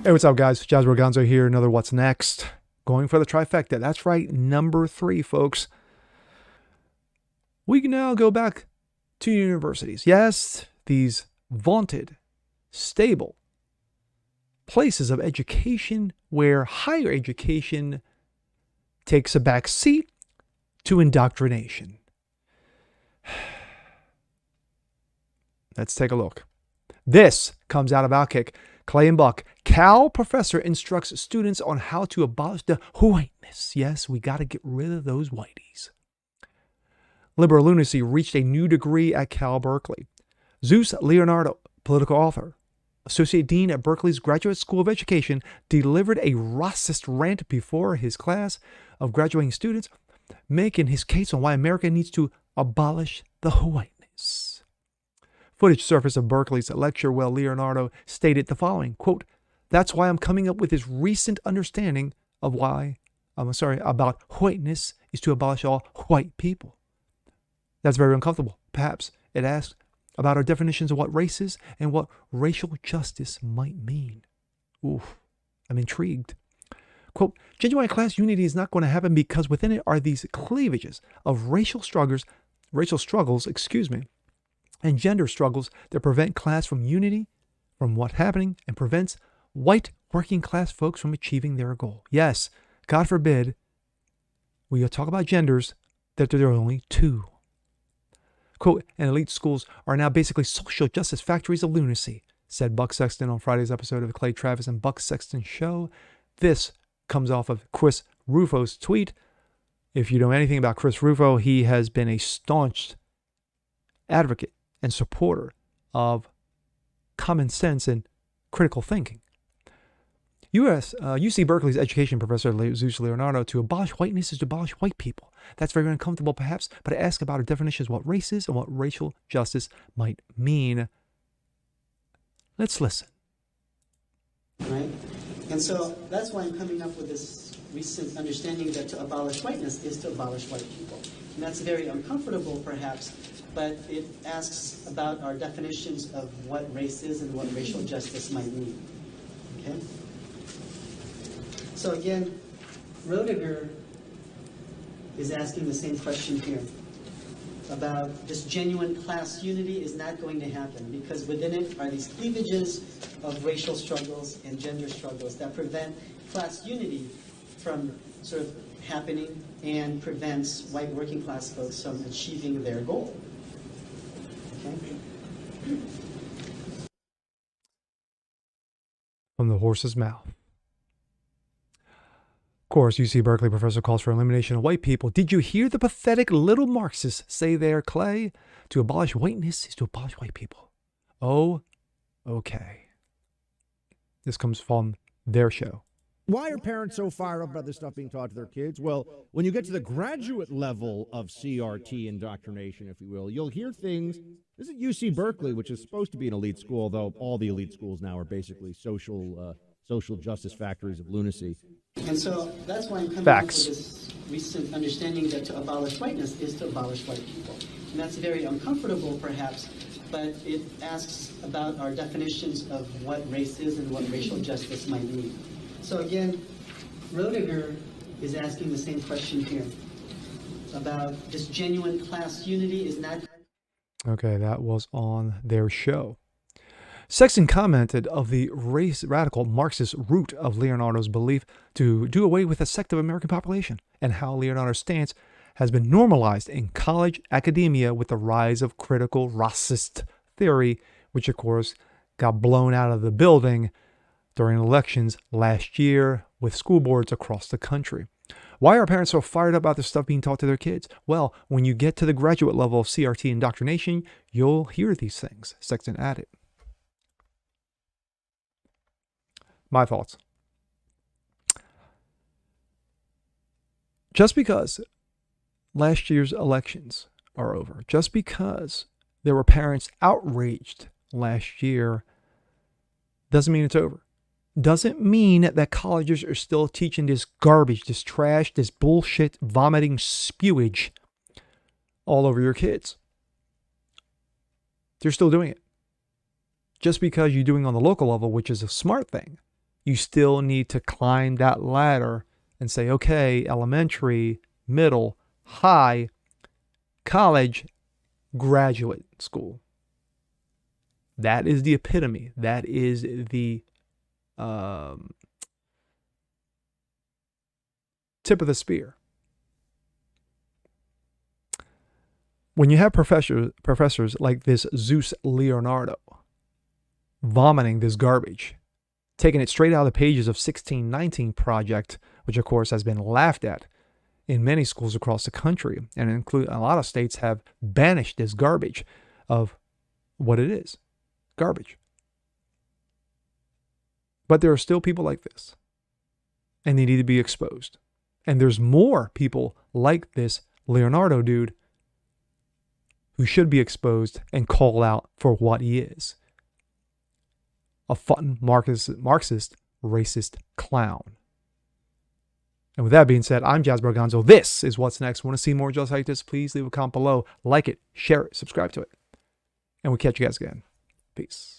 Hey, what's up, guys? Jazz Gonzo here. Another What's Next. Going for the trifecta. That's right, number 3, folks. We can now go back to universities. Yes, these vaunted, stable places of education where higher education takes a back seat to indoctrination. Let's take a look. This comes out of Outkick. Clay and Buck. Cal professor instructs students on how to abolish the whiteness. Yes, we got to get rid of those whiteys. Liberal lunacy reached a new degree at Cal Berkeley. Zeus Leonardo, political author, associate dean at Berkeley's Graduate School of Education, delivered a Rahcist rant before his class of graduating students, making his case on why America needs to abolish the whiteness. Footage surfaced of Berkeley's lecture where Leonardo stated the following, quote, "That's why I'm coming up with this recent understanding of about whiteness is to abolish all white people." That's very uncomfortable. Perhaps it asks about our definitions of what race is and what racial justice might mean. Oof, I'm intrigued. Quote, "Genuine class unity is not going to happen because within it are these cleavages of racial struggles, and gender struggles that prevent class from unity, from what happening, and prevents white working class folks from achieving their goal." Yes, God forbid we talk about genders that there are only 2. Quote, "And elite schools are now basically social justice factories of lunacy," said Buck Sexton on Friday's episode of the Clay Travis and Buck Sexton Show. This comes off of Chris Rufo's tweet. If you know anything about Chris Rufo, he has been a staunch advocate and supporter of common sense and critical thinking. UC Berkeley's education professor Zeus Leonardo, "To abolish whiteness is to abolish white people. That's very uncomfortable, perhaps, but I ask about our definitions of what race is and what racial justice might mean." Let's listen. Right? And so that's why I'm coming up with this recent understanding that to abolish whiteness is to abolish white people. And that's very uncomfortable, perhaps, but it asks about our definitions of what race is and what racial justice might mean. Okay? So again, Roediger is asking the same question here about this genuine class unity is not going to happen because within it are these cleavages of racial struggles and gender struggles that prevent class unity from sort of happening and prevents white working class folks from achieving their goal. Okay? From the horse's mouth. Of course, UC Berkeley professor calls for elimination of white people. Did you hear the pathetic little Marxists say there, Clay? To abolish whiteness is to abolish white people. Oh, okay. This comes from their show. Why are parents so fired up about this stuff being taught to their kids? Well, when you get to the graduate level of CRT indoctrination, if you will, you'll hear things. This is UC Berkeley, which is supposed to be an elite school, although all the elite schools now are basically social justice factories of lunacy. And so that's why I'm coming Facts. up with this recent understanding that to abolish whiteness is to abolish white people. And that's very uncomfortable, perhaps, but it asks about our definitions of what race is and what racial justice might mean. So again, Roediger is asking the same question here about this genuine class unity is not... Okay, that was on their show. Sexton commented of the radical Marxist root of Leonardo's belief to do away with a sect of American population and how Leonardo's stance has been normalized in college academia with the rise of critical Rahcist theory, which of course got blown out of the building during elections last year with school boards across the country. Why are parents so fired up about this stuff being taught to their kids? Well, when you get to the graduate level of CRT indoctrination, you'll hear these things, Sexton added. My thoughts. Just because last year's elections are over, just because there were parents outraged last year, doesn't mean it's over. Doesn't mean that colleges are still teaching this garbage, this trash, this bullshit, vomiting spewage all over your kids. They're still doing it. Just because you're doing on the local level, which is a smart thing, you still need to climb that ladder and say, okay, elementary, middle, high, college, graduate school. That is the epitome. That is the tip of the spear. When you have professors like this Zeus Leonardo vomiting this garbage, taking it straight out of the pages of 1619 Project, which of course has been laughed at in many schools across the country, and include a lot of states have banished this garbage of what it is, garbage. But there are still people like this, and they need to be exposed. And there's more people like this Leonardo dude who should be exposed and called out for what he is. A fun Marxist, racist clown. And with that being said, I'm Jazz Bargonzo. This is What's Next. Want to see more just like this? Please leave a comment below. Like it, share it, subscribe to it. And we'll catch you guys again. Peace.